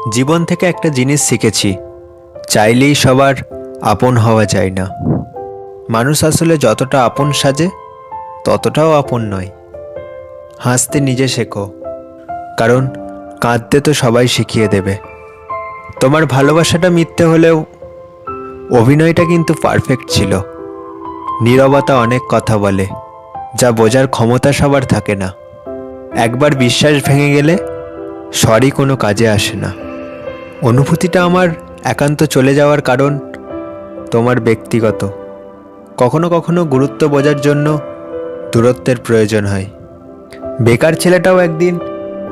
জীবন থেকে একটা জিনিস শিখেছি, চাইলেই সবার আপন হওয়া যায় না। মানুষ আসলে যতটা আপন সাজে ততটাও আপন নয়। হাসতে নিজে শেখো, কারণ কাঁদতে তো সবাই শিখিয়ে দেবে। তোমার ভালোবাসাটা মিথ্যে হলেও অভিনয়টা কিন্তু পারফেক্ট ছিল। নীরবতা অনেক কথা বলে, যা বোঝার ক্ষমতা সবার থাকে না। একবার বিশ্বাস ভেঙে গেলে সরি কোনো কাজে আসে না। অনুভূতিটা আমার একান্ত চলে যাওয়ার কারণ তোমার ব্যক্তিগত। কখনো কখনো গুরুত্ব বোঝার জন্য দূরত্বের প্রয়োজন হয়। বেকার ছেলেটাও একদিন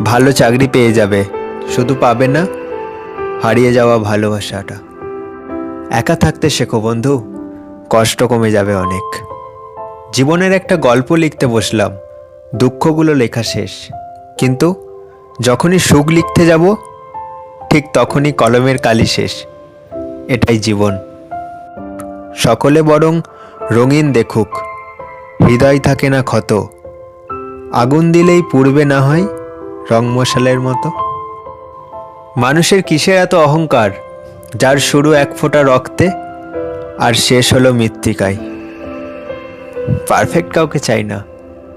ভালো চাকরি পেয়ে যাবে, শুধু পাবে না হারিয়ে যাওয়া ভালোবাসাটা। একা থাকতে শেখো বন্ধু, কষ্ট কমে যাবে অনেক। জীবনের একটা গল্প লিখতে বসলাম, দুঃখগুলো লেখা শেষ, কিন্তু যখনই সুখ লিখতে যাব ঠিক তখনই কলমের কালি শেষ। এটাই জীবন। সকলে বরং রঙিন দেখুক, হৃদয় থাকে না ক্ষত। আগুন দিলেই পুড়বে না হয় রং মশালের মতো। মানুষের কিসের এত অহংকার, যার শুরু এক ফোঁটা রক্তে আর শেষ হলো মৃত্তিকায়। পারফেক্ট কাউকে চাই না,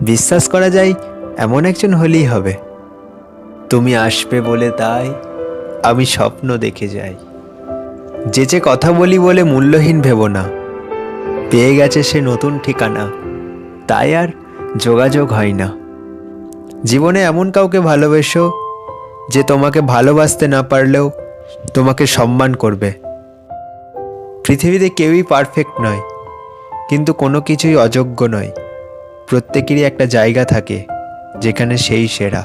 বিশ্বাস করা যায় এমন একজন হলেই হবে। তুমি আসবে বলে তাই আমি স্বপ্ন দেখে যাই। যে কথা বলি বলে মূল্যহীন ভেবো না, পেয়ে গেছে সে নতুন ঠিকানা, তাই আর যোগাযোগ হয় না। জীবনে এমন কাউকে ভালোবেসো যে তোমাকে ভালোবাসতে না পারলেও তোমাকে সম্মান করবে। পৃথিবীতে কেউই পারফেক্ট নয়, কিন্তু কোনো কিছুই অযোগ্য নয়। প্রত্যেকেরই একটা জায়গা থাকে যেখানে সেই সেরা।